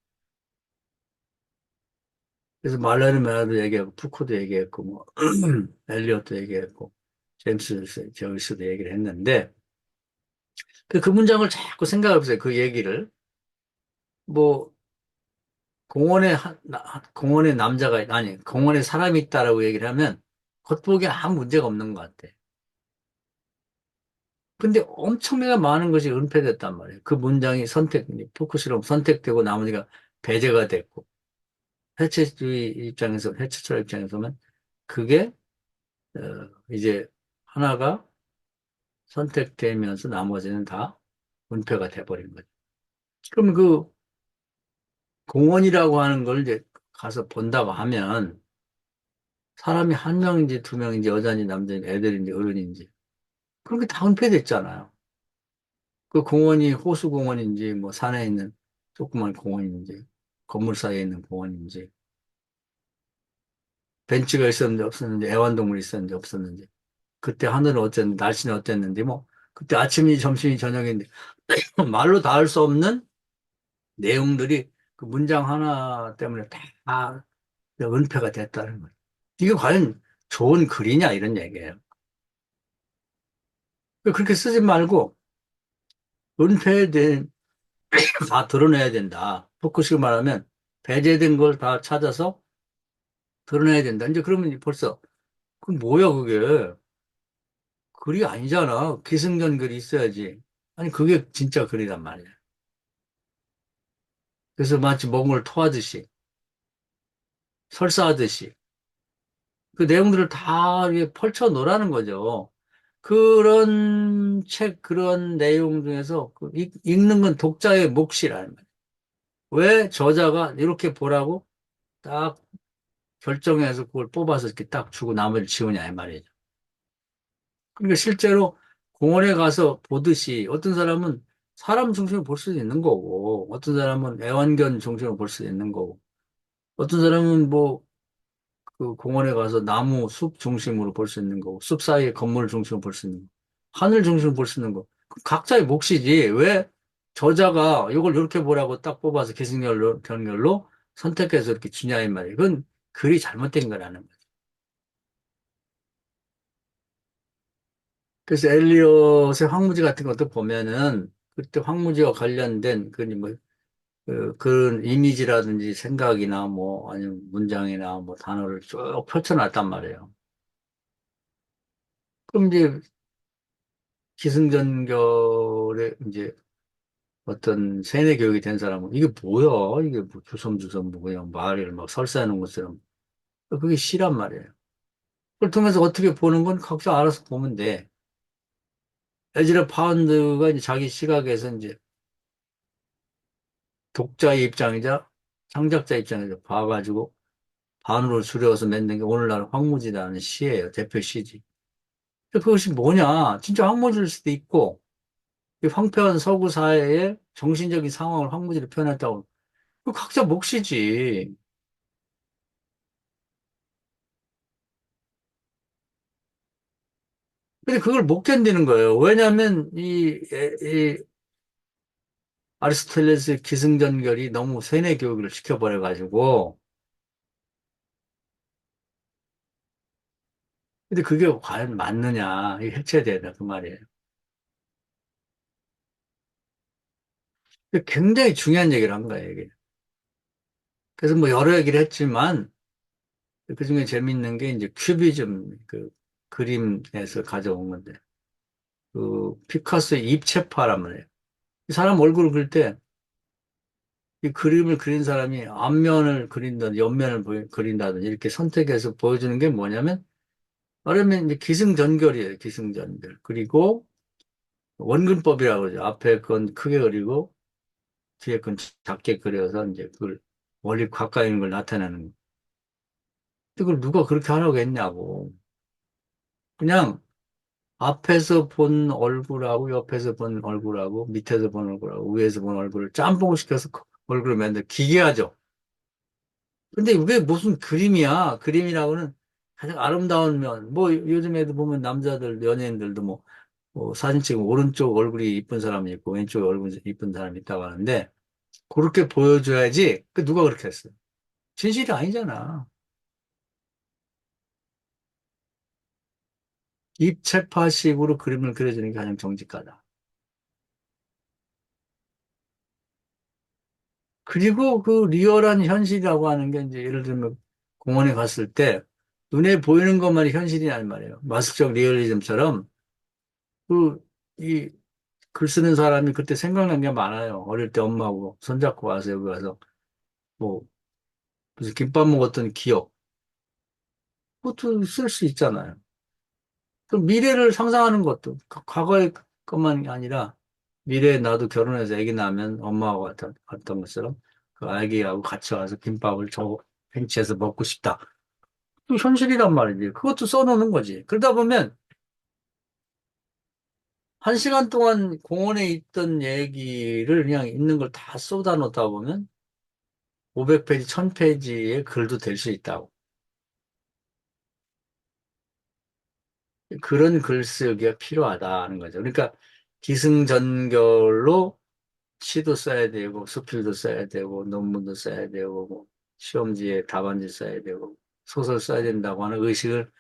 그래서 말레는 메아도 얘기하고 푸코도 얘기했고 뭐 엘리엇도 얘기했고 제임스 저기스도 얘기를 했는데 그 문장을 자꾸 생각해 보세요. 그 얘기를 뭐 공원에 남자가, 아니, 공원에 사람이 있다라고 얘기를 하면 겉보기에 아무 문제가 없는 것 같아. 근데 엄청나게 많은 것이 은폐됐단 말이에요. 그 문장이 포커스로 선택되고 나머지가 배제가 됐고, 해체 철학 입장에서는 그게, 어, 이제 하나가 선택되면서 나머지는 다 은폐가 돼버린 거죠. 그럼 그 공원이라고 하는 걸 이제 가서 본다고 하면 사람이 한 명인지 두 명인지 여자인지 남자인지 애들인지 어른인지 그런 게 다 은폐됐잖아요. 그 공원이 호수공원인지 뭐 산에 있는 조그만 공원인지 건물 사이에 있는 공원인지 벤치가 있었는지 없었는지 애완동물이 있었는지 없었는지 그때 하늘은 어땠는지 날씨는 어땠는지 뭐 그때 아침이 점심이 저녁인데 말로 다 할 수 없는 내용들이 그 문장 하나 때문에 다 은폐가 됐다는 거예요. 이게 과연 좋은 글이냐 이런 얘기예요. 그렇게 쓰지 말고 은폐된 다 드러내야 된다. 포크식으로 말하면 배제된 걸 다 찾아서 드러내야 된다. 이제 그러면 벌써 그 뭐야 그게? 글이 아니잖아. 기승전 글이 있어야지. 아니, 그게 진짜 글이란 말이야. 그래서 마치 먹물 토하듯이, 설사하듯이, 그 내용들을 다 이렇게 펼쳐 놓으라는 거죠. 그런 책, 그런 내용 중에서 읽는 건 독자의 몫이라는 거예요. 왜 저자가 이렇게 보라고 딱 결정해서 그걸 뽑아서 이렇게 딱 주고 나머지를 지우냐, 이 말이죠. 그러니까 실제로 공원에 가서 보듯이 어떤 사람은 사람 중심으로 볼 수도 있는 거고, 어떤 사람은 애완견 중심으로 볼 수도 있는 거고, 어떤 사람은 뭐 그 공원에 가서 나무, 숲 중심으로 볼 수 있는 거고, 숲 사이에 건물 중심으로 볼 수 있는 거, 하늘 중심으로 볼 수 있는 거. 그 각자의 몫이지. 왜 저자가 이걸 이렇게 보라고 딱 뽑아서 기승결로, 결로 선택해서 이렇게 주냐, 이 말이에요. 그건 글이 잘못된 거라는 거예요. 그래서 엘리엇의 황무지 같은 것도 보면은 그때 황무지와 관련된 뭐, 그런 이미지라든지 생각이나 뭐 아니면 문장이나 뭐 단어를 쭉 펼쳐놨단 말이에요. 그럼 이제 기승전결에 이제 어떤 세뇌 교육이 된 사람은 이게 뭐야? 이게 뭐 주섬주섬 뭐 그냥 말을 막 설사하는 것처럼 그게 시란 말이에요. 그걸 통해서 어떻게 보는 건 각자 알아서 보면 돼. 에즈라 파운드가 이제 자기 시각에서 이제 독자의 입장이자 창작자 입장에서 봐가지고 반으로 줄여서 만든 게 오늘날 황무지라는 시예요. 대표 시지. 근데 그것이 뭐냐? 진짜 황무지일 수도 있고, 이 황폐한 서구 사회의 정신적인 상황을 황무지로 표현했다고. 그 각자 몫이지. 근데 그걸 못 견디는 거예요. 왜냐하면 이 아리스토텔레스의 기승전결이 너무 세뇌 교육을 시켜버려가지고, 근데 그게 과연 맞느냐? 이게 해체돼야 돼, 그 말이에요. 굉장히 중요한 얘기를 한 거예요, 이게. 그래서 뭐 여러 얘기를 했지만, 그 중에 재밌는 게 이제 큐비즘, 그 그림에서 가져온 건데, 그 피카소의 입체파란 말이에요. 이 사람 얼굴을 그릴 때, 이 그림을 그린 사람이 앞면을 그린다든 옆면을 그린다든 이렇게 선택해서 보여주는 게 뭐냐면, 말하면 이제 기승전결이에요, 기승전결. 그리고 원근법이라고 그러죠. 앞에 건 크게 그리고, 뒤에 건 작게 그려서 이제 그걸 멀리 가까이 있는 걸 나타내는 거. 근데 그걸 누가 그렇게 하라고 했냐고. 그냥 앞에서 본 얼굴하고 옆에서 본 얼굴하고 밑에서 본 얼굴하고 위에서 본 얼굴을 짬뽕을 시켜서 얼굴을 만들 기괴하죠. 근데 이게 무슨 그림이야? 그림이라고는 가장 아름다운 면. 뭐 요즘 애들 보면 남자들 연예인들도 뭐 사진 찍으면 오른쪽 얼굴이 이쁜 사람이 있고 왼쪽 얼굴이 이쁜 사람이 있다고 하는데 그렇게 보여줘야지. 그 누가 그렇게 했어요? 진실이 아니잖아. 입체파식으로 그림을 그려주는 게 가장 정직하다. 그리고 그 리얼한 현실이라고 하는 게 이제 예를 들면 공원에 갔을 때 눈에 보이는 것만이 현실이란 말이에요. 마술적 리얼리즘처럼 그, 이 글 쓰는 사람이 그때 생각난 게 많아요. 어릴 때 엄마하고 손잡고 와서 여기 와서 뭐 무슨 김밥 먹었던 기억. 그것도 쓸 수 있잖아요. 또 미래를 상상하는 것도 과거의 것만이 아니라 미래에 나도 결혼해서 아기 낳으면 엄마하고 왔던 것처럼 그 아기하고 같이 와서 김밥을 저 벤치에서 먹고 싶다. 또 현실이란 말이지. 그것도 써놓는 거지. 그러다 보면 한 시간 동안 공원에 있던 얘기를 그냥 있는 걸 다 쏟아 놓다 보면 500페이지, 1000페이지의 글도 될 수 있다고. 그런 글쓰기가 필요하다는 거죠. 그러니까 기승전결로 시도 써야 되고, 수필도 써야 되고, 논문도 써야 되고, 뭐 시험지에 답안지 써야 되고, 소설 써야 된다고 하는 의식을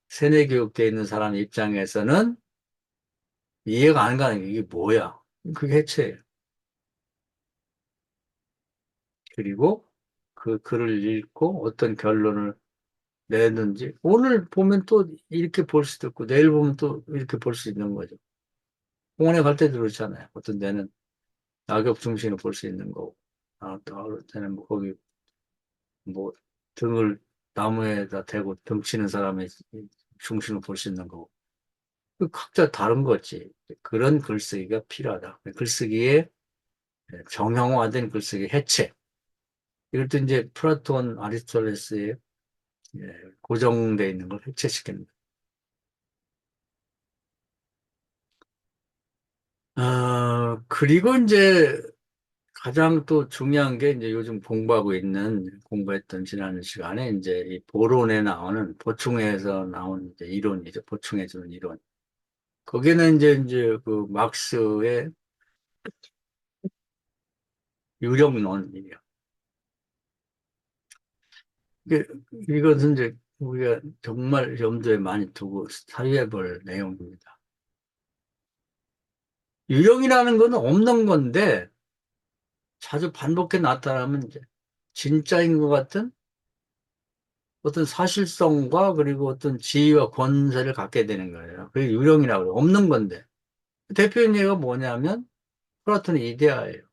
세뇌교육되어 있는 사람 입장에서는 이해가 안 가는 게 이게 뭐야? 그게 해체예요. 그리고 그 글을 읽고 어떤 결론을 내든지 오늘 보면 또 이렇게 볼 수도 있고 내일 보면 또 이렇게 볼 수 있는 거죠. 공원에 갈 때도 그렇잖아요. 어떤 데는 낙엽 중심으로 볼 수 있는 거고, 또 어떤 때는 뭐 거기 뭐 등을 나무에다 대고 등 치는 사람의 중심으로 볼 수 있는 거고. 그 각자 다른 거지. 그런 글쓰기가 필요하다. 글쓰기에 정형화된 글쓰기 해체. 이럴 때 이제 플라톤, 아리스토텔레스의 고정되어 있는 걸 해체시키는 그리고 이제 가장 또 중요한 게 이제 요즘 공부했던 지난 시간에 이제 이 보론에 나오는 보충해서 나온 이제 이론이죠. 보충해주는 이론. 거기는 이제 그 막스의 유령론이에요. 이게, 이것은 이제 우리가 정말 염두에 많이 두고 사유해 볼 내용입니다. 유령이라는 거는 없는 건데 자주 반복해 나타나면 이제 진짜인 것 같은 어떤 사실성과 그리고 어떤 지위와 권세를 갖게 되는 거예요. 그게 유령이라고 그래요. 없는 건데. 대표적인 예가 뭐냐면 플라톤의 이데아예요.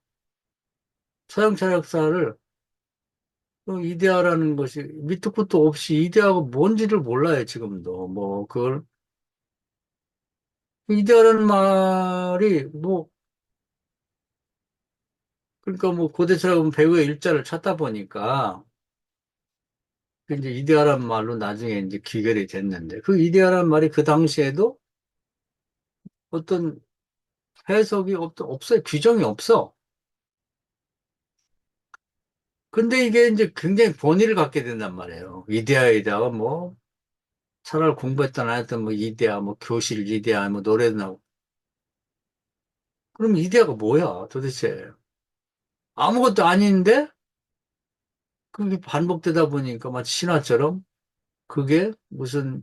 서양 철학사를 그 이데아라는 것이 밑도 끝도 없이 이데아가 뭔지를 몰라요, 지금도. 뭐, 그걸, 이데아라는 말이 뭐, 그러니까 뭐 고대 철학은 배우의 일자를 찾다 보니까 그 이제 이데아라는 말로 나중에 이제 귀결이 됐는데 그 이데아라는 말이 그 당시에도 어떤 해석이 없어요. 규정이 없어. 근데 이게 이제 굉장히 본의를 갖게 된단 말이에요. 이데아에다가 뭐, 차라리 공부했던 안 했던 뭐, 이데아, 뭐, 교실 이데아, 뭐, 노래도 나오고. 그럼 이데아가 뭐야, 도대체? 아무것도 아닌데, 그게 반복되다 보니까 마치 신화처럼 그게 무슨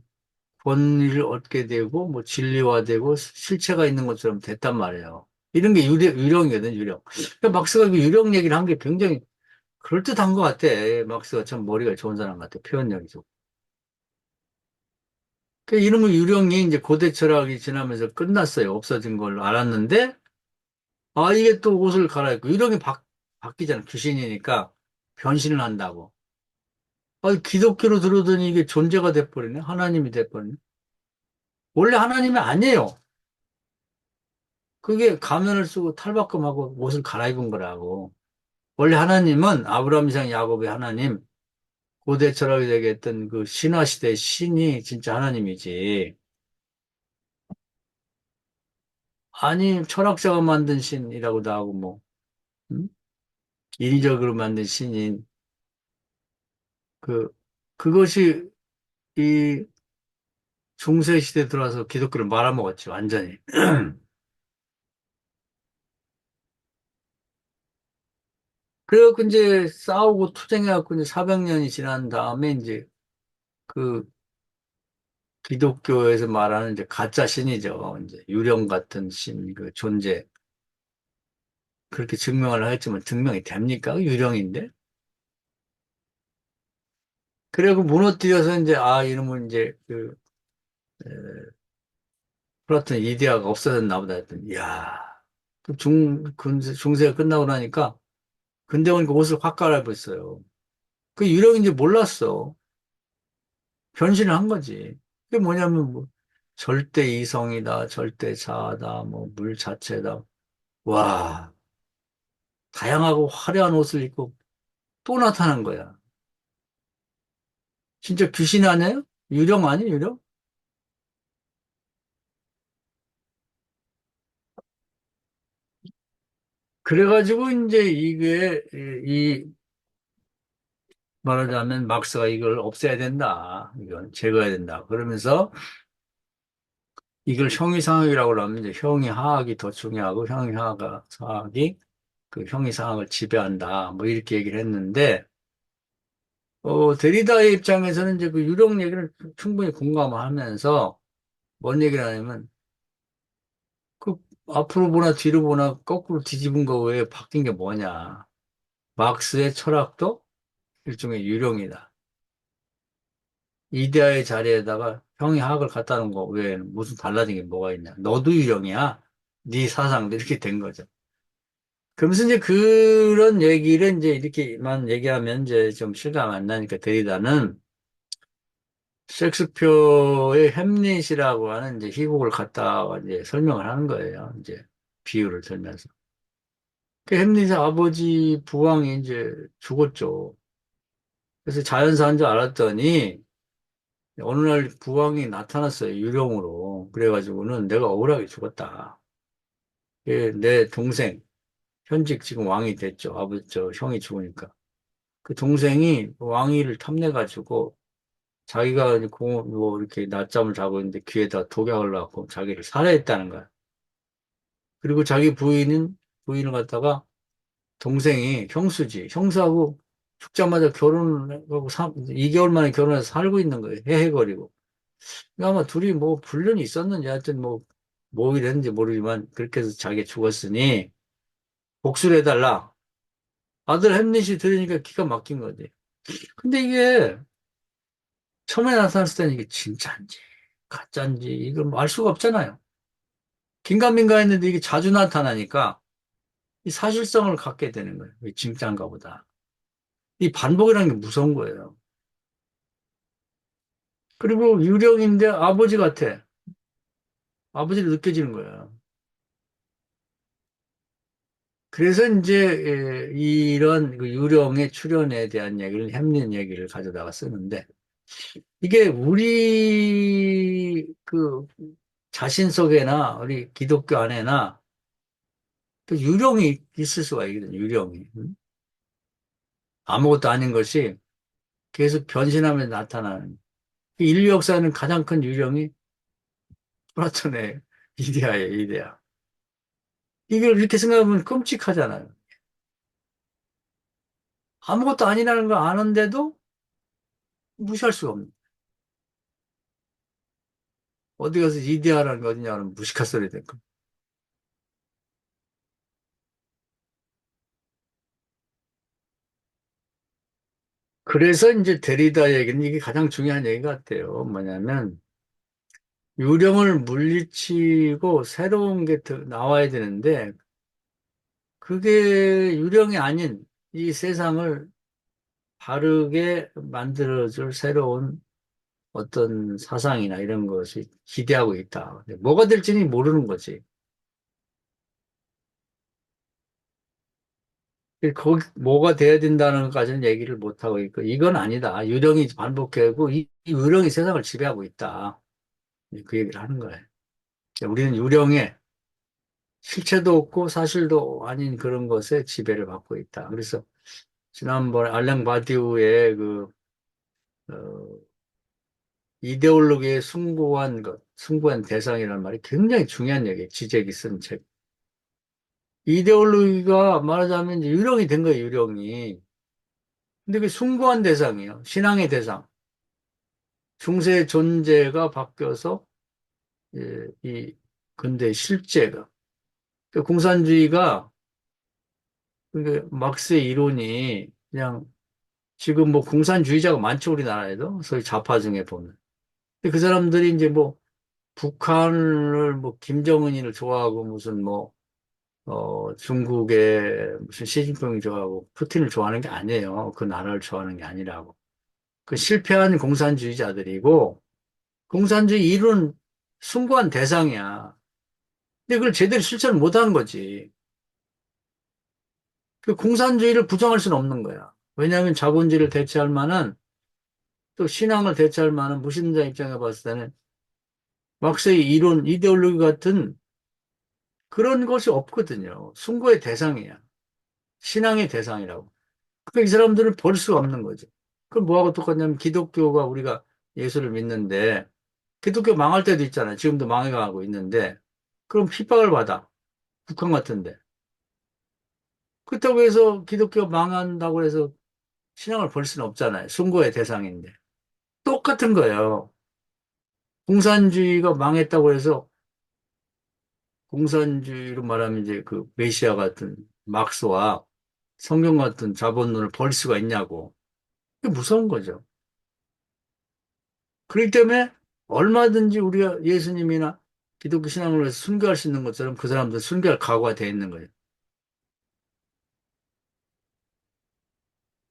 권위를 얻게 되고, 뭐, 진리화되고, 실체가 있는 것처럼 됐단 말이에요. 이런 게 유령이거든, 유령. 그러니까 막스가 그 유령 얘기를 한 게 굉장히 그럴듯한 것 같아. 막스가 참 머리가 좋은 사람 같아. 표현력이 좋고. 그 이름은 유령이 이제 고대 철학이 지나면서 끝났어요. 없어진 걸로 알았는데, 이게 또 옷을 갈아입고, 유령이 바뀌잖아. 귀신이니까 변신을 한다고. 기독교로 들어오더니 이게 존재가 돼버리네. 하나님이 돼버리네. 원래 하나님이 아니에요. 그게 가면을 쓰고 탈바꿈하고 옷을 갈아입은 거라고. 원래 하나님은 아브라함, 이상, 야곱의 하나님, 고대 철학이 되게 했던 그 신화 시대의 신이 진짜 하나님이지. 아니, 철학자가 만든 신이라고도 하고, 뭐, 음? 인위적으로 만든 신인, 그, 그것이 이 중세 시대 들어와서 기독교를 말아먹었지, 완전히. 그래갖고 이제 싸우고 투쟁해갖고 이제 400년이 지난 다음에 이제 그 기독교에서 말하는 이제 가짜 신이죠. 이제 유령 같은 신, 그 존재. 그렇게 증명을 하였지만 증명이 됩니까? 유령인데? 그래갖고 무너뜨려서 이제, 이놈은 이제 그, 에, 플라톤 이데아가 없어졌나 보다 했더니, 이야, 중세가 끝나고 나니까 근데 오니까 옷을 확 갈아입었어요. 그 유령인지 몰랐어. 변신을 한 거지. 그게 뭐냐면 뭐 절대 이성이다, 절대 자아다, 뭐 물 자체다. 와, 다양하고 화려한 옷을 입고 또 나타난 거야. 진짜 귀신 아니에요? 유령 아니에요, 유령? 그래가지고 이제 이게 말하자면 막스가 이걸 없애야 된다. 이건 제거해야 된다. 그러면서 이걸 형이상학이라고 하면 이제 형이하학이 더 중요하고 형이하학이 그 형이상학을 지배한다. 뭐 이렇게 얘기를 했는데 데리다의 입장에서는 이제 그 유령 얘기를 충분히 공감하면서 뭔 얘기를 하냐면 그 앞으로 보나 뒤로 보나 거꾸로 뒤집은 거 외에 바뀐 게 뭐냐. 막스의 철학도 일종의 유령이다. 이데아의 자리에다가 형이 학을 갖다 놓은 거 외에는 무슨 달라진 게 뭐가 있냐. 너도 유령이야. 네 사상도 이렇게 된 거죠. 그러면서 이제 그런 얘기를 이제 이렇게만 얘기하면 이제 좀 실감 안 나니까 데리다는 셰익스피어의 햄릿이라고 하는 이제 희곡을 갖다가 이제 설명을 하는 거예요. 이제 비유를 들면서. 그 햄릿의 아버지 부왕이 이제 죽었죠. 그래서 자연사인 줄 알았더니 어느 날 부왕이 나타났어요. 유령으로. 그래가지고는 내가 억울하게 죽었다. 내 동생, 현직 지금 왕이 됐죠. 아버지, 형이 죽으니까. 그 동생이 왕위를 탐내가지고 자기가 이제 뭐 이렇게 낮잠을 자고 있는데 귀에다 독약을 넣고 자기를 살해했다는 거야. 그리고 자기 부인을 갖다가 동생이 형수지. 형수하고 죽자마자 결혼을 하고 2개월 만에 결혼해서 살고 있는 거예요. 헤헤거리고. 아마 둘이 뭐 불륜이 있었는지 하여튼 뭐 이랬는지 모르지만 그렇게 해서 자기가 죽었으니 복수를 해달라. 아들 햄릿이 들으니까 기가 막힌 거지. 근데 이게 처음에 나타났을 때는 이게 진짜인지 가짜인지 이걸 뭐 알 수가 없잖아요. 긴가민가 했는데 이게 자주 나타나니까 이 사실성을 갖게 되는 거예요. 이게 진짜인가 보다. 이 반복이라는 게 무서운 거예요. 그리고 유령인데 아버지 같아. 아버지를 느껴지는 거예요. 그래서 이제 이런 그 유령의 출현에 대한 얘기를 햄릿 얘기를 가져다가 쓰는데 이게 우리 그 자신 속에나 우리 기독교 안에나 또 유령이 있을 수가 있거든요. 유령이. 응? 아무것도 아닌 것이 계속 변신하면서 나타나는. 인류 역사는 가장 큰 유령이 플라톤의 이데아예요, 이데아. 이걸 이렇게 생각하면 끔찍하잖아요. 아무것도 아니라는 걸 아는데도 무시할 수가 없는. 어디 가서 이데아라는 게 어디냐면 무식한 소리 듣고. 그래서 이제 데리다 얘기는 이게 가장 중요한 얘기 같아요. 뭐냐면 유령을 물리치고 새로운 게 나와야 되는데 그게 유령이 아닌 이 세상을 바르게 만들어줄 새로운 어떤 사상이나 이런 것이 기대하고 있다. 뭐가 될지는 모르는 거지. 뭐가 돼야 된다는 것까지는 얘기를 못 하고 있고, 이건 아니다. 유령이 반복되고, 이 유령이 세상을 지배하고 있다. 그 얘기를 하는 거예요. 우리는 유령의 실체도 없고 사실도 아닌 그런 것에 지배를 받고 있다. 그래서 지난번에 알랭 바디우의 어, 이데올로기의 숭고한 대상이라는 말이 굉장히 중요한 얘기예요. 지적이 쓴 책. 이데올로기가 말하자면 이제 유령이 된 거예요, 유령이. 근데 그 숭고한 대상이에요. 신앙의 대상. 중세의 존재가 바뀌어서 이 근대 실제가 그 공산주의가 막스의 이론이 그냥 지금 뭐 공산주의자가 많죠, 우리나라에도. 소위 좌파 중에 보면. 근데 그 사람들이 이제 뭐 북한을 뭐 김정은이를 좋아하고 무슨 중국의 무슨 시진핑을 좋아하고 푸틴을 좋아하는 게 아니에요. 그 나라를 좋아하는 게 아니라고. 그 실패한 공산주의자들이고 공산주의 이론 숭고한 대상이야. 근데 그걸 제대로 실천을 못하는 거지. 그 공산주의를 부정할 수는 없는 거야. 왜냐하면 자본주의를 대체할 만한 또 신앙을 대체할 만한 무신자 입장에 봤을 때는 막스의 이론, 이데올로기 같은 그런 것이 없거든요. 숭고의 대상이야. 신앙의 대상이라고. 그러니까 이 사람들은 볼 수가 없는 거죠. 그럼 뭐하고 똑같냐면 기독교가 우리가 예수를 믿는데 기독교 망할 때도 있잖아요. 지금도 망해가고 있는데 그럼 핍박을 받아. 북한 같은데. 그렇다고 해서 기독교 망한다고 해서 신앙을 볼 수는 없잖아요. 숭고의 대상인데. 똑같은 거예요. 공산주의가 망했다고 해서 공산주의로 말하면 이제 그 메시아 같은 막스와 성경 같은 자본론을 볼 수가 있냐고. 이게 무서운 거죠. 그렇기 때문에 얼마든지 우리가 예수님이나 기독교 신앙을 위해서 순교할 수 있는 것처럼 그 사람들 순교할 각오가 돼 있는 거예요.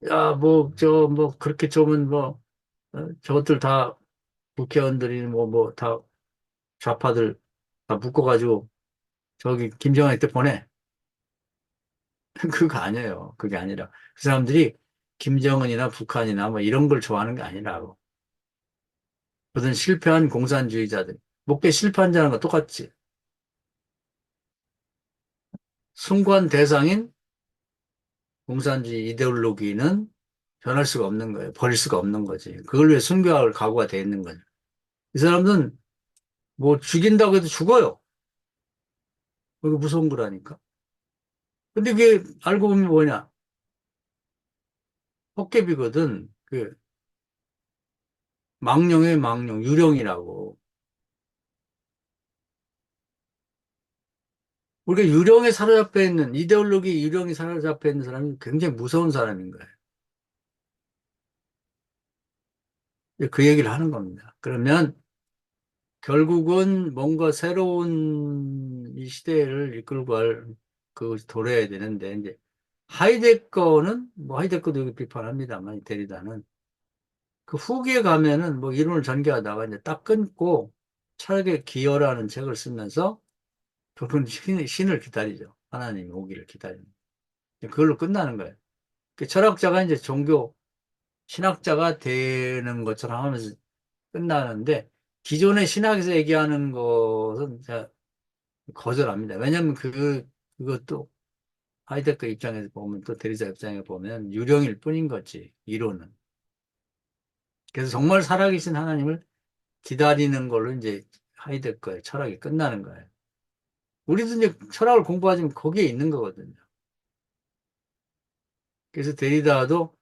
야, 뭐, 뭐, 그렇게 좀 뭐, 저것들 다 국회의원들이 다 좌파들 다 묶어가지고 저기 김정은한테 보내. 그거 아니에요. 그게 아니라. 그 사람들이 김정은이나 북한이나 뭐 이런 걸 좋아하는 게 아니라고. 그들은 실패한 공산주의자들. 목표 실패한 자는 거 똑같지. 숭고한 대상인 공산주의 이데올로기는 변할 수가 없는 거예요. 버릴 수가 없는 거지. 그걸 위해 순교할 각오가 돼 있는 거죠. 이 사람들은 뭐 죽인다고 해도 죽어요. 그게 무서운 거라니까. 근데 그게 알고 보면 뭐냐. 헛개비거든. 그 망령의 망령, 유령이라고. 우리가 유령에 사로잡혀 있는, 이데올로기 유령이 사로잡혀 있는 사람이 굉장히 무서운 사람인 거예요. 그 얘기를 하는 겁니다. 그러면 결국은 뭔가 새로운 이 시대를 이끌고 돌아야 되는데, 이제 하이데거는, 뭐 하이데거도 여기 비판합니다만, 데리다는 그 후기에 가면은 뭐 이론을 전개하다가 이제 딱 끊고 철학의 기여라는 책을 쓰면서 그분 신을 기다리죠. 하나님이 오기를 기다리는. 그걸로 끝나는 거예요. 그 철학자가 이제 종교 신학자가 되는 것처럼 하면서 끝나는데 기존의 신학에서 얘기하는 것은 제가 거절합니다. 왜냐하면 그것도 하이데거 입장에서 보면 또 대리자 입장에 보면 유령일 뿐인 거지, 이론은. 그래서 정말 살아계신 하나님을 기다리는 걸로 이제 하이데거의 철학이 끝나는 거예요. 우리도 이제 철학을 공부하지만 거기에 있는 거거든요. 그래서 데리다도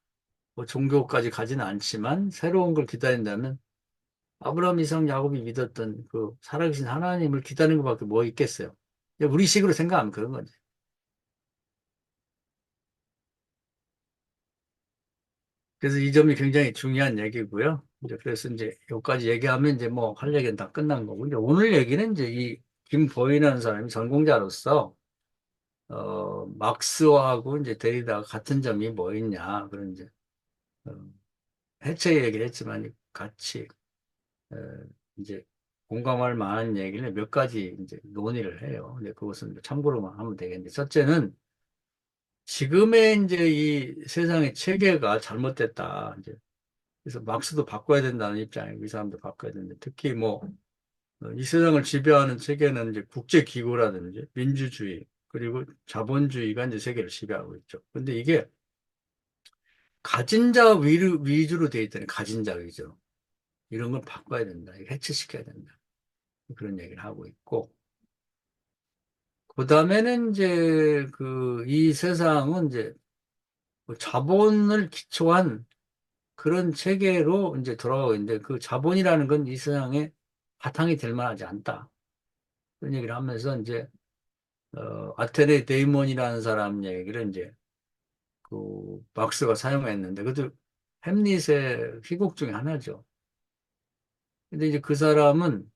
뭐 종교까지 가지는 않지만 새로운 걸 기다린다면 아브라함, 이삭, 야곱이 믿었던 그 살아계신 하나님을 기다리는 것밖에 뭐 있겠어요. 우리식으로 생각하면 그런 거지. 그래서 이 점이 굉장히 중요한 얘기고요. 이제 그래서 이제 여기까지 얘기하면 이제 뭐 할 얘기는 다 끝난 거고 이제 오늘 얘기는 이제 이 김보인이라는 사람이 전공자로서 막스하고 이제 데리다가 같은 점이 뭐 있냐 그런 이제 어, 해체 얘기를 했지만 같이 어, 이제 공감할 만한 얘기를 몇 가지 이제 논의를 해요. 근데 그것은 참고로만 하면 되겠는데 첫째는 지금의 이제 이 세상의 체계가 잘못됐다. 이제 그래서 막스도 바꿔야 된다는 입장이고 이 사람도 바꿔야 되는데 특히 뭐 이 세상을 지배하는 체계는 이제 국제기구라든지 민주주의 그리고 자본주의가 이제 세계를 지배하고 있죠. 근데 이게 가진 자 위주로 돼 있다는 가진 자 위주로 이런 걸 바꿔야 된다. 이거 해체시켜야 된다. 그런 얘기를 하고 있고 그다음에는 이제 이 세상은 이제 뭐 자본을 기초한 그런 체계로 이제 돌아가고 있는데 그 자본이라는 건 이 세상에 바탕이 될 만하지 않다. 그런 얘기를 하면서 이제 아테네 데이몬이라는 사람 얘기를 이제 막스가 사용했는데 그것도 햄릿의 희곡 중에 하나죠. 근데 이제 그 사람은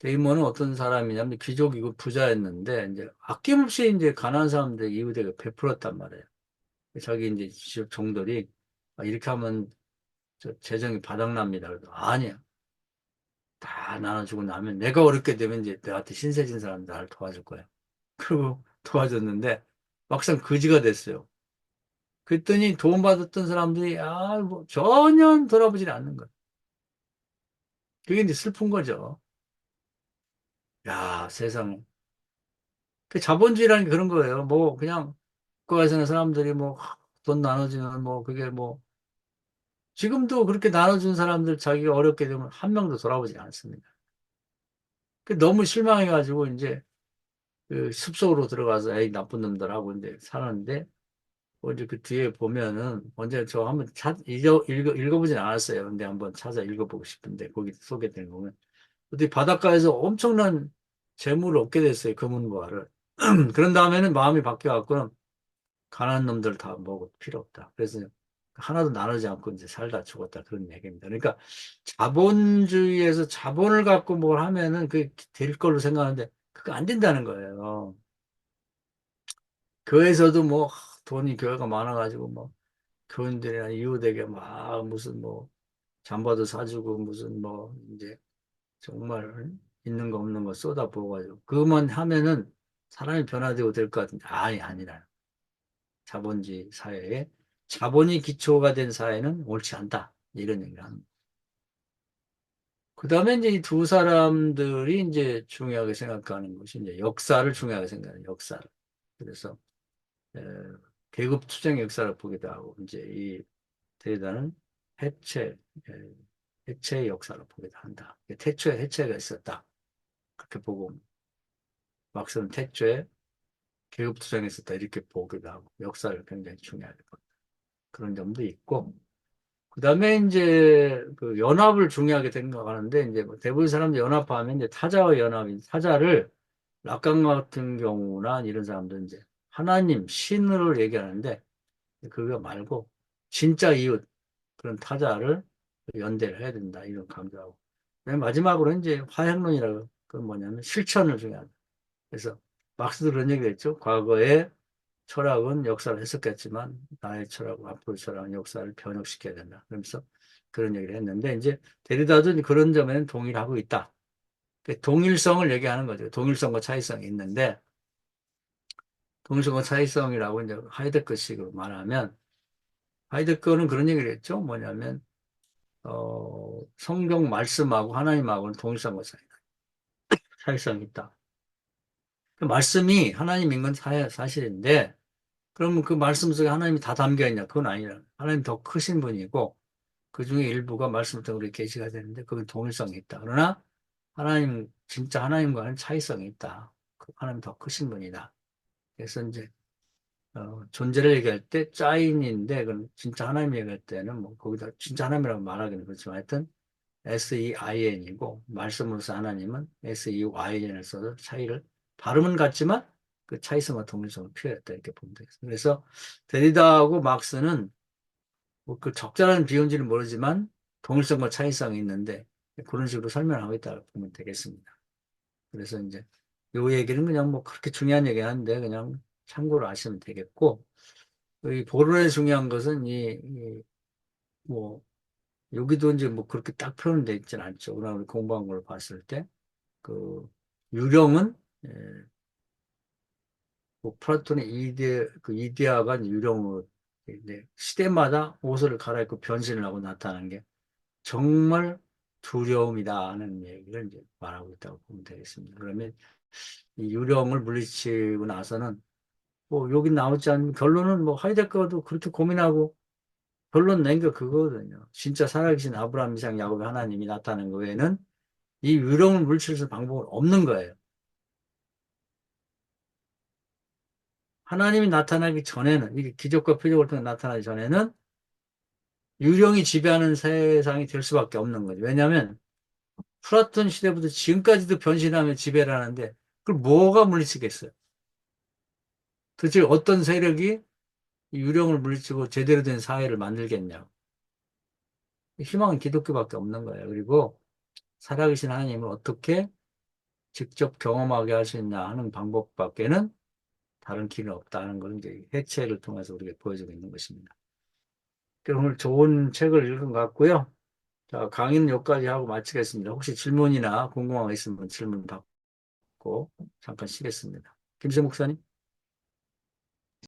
데이먼은 어떤 사람이냐면 귀족이고 부자였는데 이제 아낌없이 이제 가난한 사람들 이웃에게 베풀었단 말이에요. 자기 이제 지역 종들이 이렇게 하면 저 재정이 바닥납니다. 그래도 아니야. 다 나눠주고 나면 내가 어렵게 되면 이제 내한테 신세진 사람들 나를 도와줄 거야. 그리고 도와줬는데 막상 거지가 됐어요. 그랬더니 도움받았던 사람들이 뭐 전혀 돌아보질 않는 거야. 그게 이제 슬픈 거죠. 야, 세상에. 그 자본주의라는 게 그런 거예요. 뭐 그냥 국가에서는 사람들이 뭐 돈 나눠주면 뭐 그게 뭐 지금도 그렇게 나눠준 사람들 자기가 어렵게 되면 한 명도 돌아보지 않습니다. 너무 실망해가지고 이제 그 숲속으로 들어가서 에이 나쁜 놈들하고 이제 사는데 이제 그 뒤에 보면은 언제 저 한번 읽어보진 않았어요. 근데 한번 찾아 읽어보고 싶은데 거기 소개된 거면 어디 바닷가에서 엄청난 재물을 얻게 됐어요. 금은보화를. 그런 다음에는 마음이 바뀌어갖고는 가난한 놈들 다 먹을 필요 없다. 그래서 하나도 나누지 않고 이제 살다 죽었다 그런 얘기입니다. 그러니까 자본주의에서 자본을 갖고 뭘 하면은 그게 될 걸로 생각하는데 그거 안 된다는 거예요. 교회에서도 뭐 돈이 교회가 많아가지고 뭐 교인들이나 이웃에게 막 무슨 뭐 잠바도 사주고 무슨 뭐 이제 정말 있는 거 없는 거 쏟아부어가지고 그것만 하면은 사람이 변화되고 될 것 같은데 아니라 자본주의 사회에 자본이 기초가 된 사회는 옳지 않다 이런 얘기를 합니다. 그 다음에 이제 이 두 사람들이 이제 중요하게 생각하는 것이 이제 역사를 중요하게 생각하는 역사를. 그래서 에, 계급 투쟁 역사를 보기도 하고 이제 이 대단은 해체, 에, 해체의 역사를 보기도 한다. 태초에 해체가 있었다. 그렇게 보고 막스는 태초에 계급 투쟁이 있었다. 이렇게 보기도 하고 역사를 굉장히 중요하게 봅니다. 그런 점도 있고 그다음에 이제 그 연합을 중요하게 생각하는데 이제 뭐 대부분 사람들 연합하면 이제 타자와 연합인 타자를 락강 같은 경우나 이런 사람들은 이제 하나님 신으로 얘기하는데 그거 말고 진짜 이웃 그런 타자를 연대를 해야 된다 이런 강조하고 맨 마지막으로 이제 화해론이라고 그건 뭐냐면 실천을 중요하다. 그래서 막스도 그런 얘기를 했죠. 과거에 철학은 역사를 했었겠지만 나의 철학과 앞으로 철학은 역사를 변혁시켜야 된다. 그러면서 그런 얘기를 했는데 이제 데리다도 그런 점에는 동의를 하고 있다. 그 동일성을 얘기하는 거죠. 동일성과 차이성이 있는데 동일성과 차이성이라고 이제 하이데거식으로 말하면 하이데거는 그런 얘기를 했죠. 뭐냐면 성경 말씀하고 하나님하고는 동일성과 차이성이 있다. 그 말씀이 하나님인 건 사실인데 그러면 그 말씀 속에 하나님이 다 담겨 있냐? 그건 아니라 하나님 더 크신 분이고 그 중에 일부가 말씀 때문에 계시가 되는데 그건 동일성이 있다. 그러나 하나님 진짜 하나님과는 차이성이 있다. 그 하나님 더 크신 분이다. 그래서 이제 존재를 얘기할 때 짜인인데 그건 진짜 하나님 얘기할 때는 뭐 거기다 진짜 하나님이라고 말하기는 그렇지만 하여튼 SEIN이고 말씀으로서 하나님은 SEYN을 써서 차이를 발음은 같지만 그 차이성과 동일성을 표현했다 이렇게 보면 되겠습니다. 그래서 데리다하고 막스는 뭐그 적절한 비유인지는 모르지만 동일성과 차이성이 있는데 그런 식으로 설명하고 있다고 보면 되겠습니다. 그래서 이제 요 얘기는 그냥 뭐 그렇게 중요한 얘기 아닌데 그냥 참고로 아시면 되겠고 이 보론의 중요한 것은 뭐 여기도 이제 뭐 그렇게 딱 표현되어 있지는 않죠. 그러나 우리 공부한 걸 봤을 때 그 유령은 예, 뭐 플라톤의 그 이데아가 유령으로 이제 시대마다 옷을 갈아입고 변신을 하고 나타나는 게 정말 두려움이다 하는 얘기를 이제 말하고 있다고 보면 되겠습니다. 그러면 이 유령을 물리치고 나서는 뭐 여기 나오지 않는 결론은 뭐 하이데거도 그렇게 고민하고 결론 낸 게 그거거든요. 진짜 살아계신 아브라함, 이삭, 야곱의 하나님이 나타난 거 외에는 이 유령을 물리칠 수 방법은 없는 거예요. 하나님이 나타나기 전에는 이게 기적과 표적을 통해 나타나기 전에는 유령이 지배하는 세상이 될 수밖에 없는 거죠. 왜냐하면 플라톤 시대부터 지금까지도 변신하며 지배를 하는데 그걸 뭐가 물리치겠어요? 도대체 어떤 세력이 유령을 물리치고 제대로 된 사회를 만들겠냐고. 희망은 기독교밖에 없는 거예요. 그리고 살아계신 하나님을 어떻게 직접 경험하게 할 수 있나 하는 방법밖에는 다른 길은 없다는 걸 이제 해체를 통해서 우리가 보여주고 있는 것입니다. 오늘 좋은 책을 읽은 것 같고요. 자, 강의는 여기까지 하고 마치겠습니다. 혹시 질문이나 궁금한 거 있으면 질문 받고 잠깐 쉬겠습니다. 김세 목사님.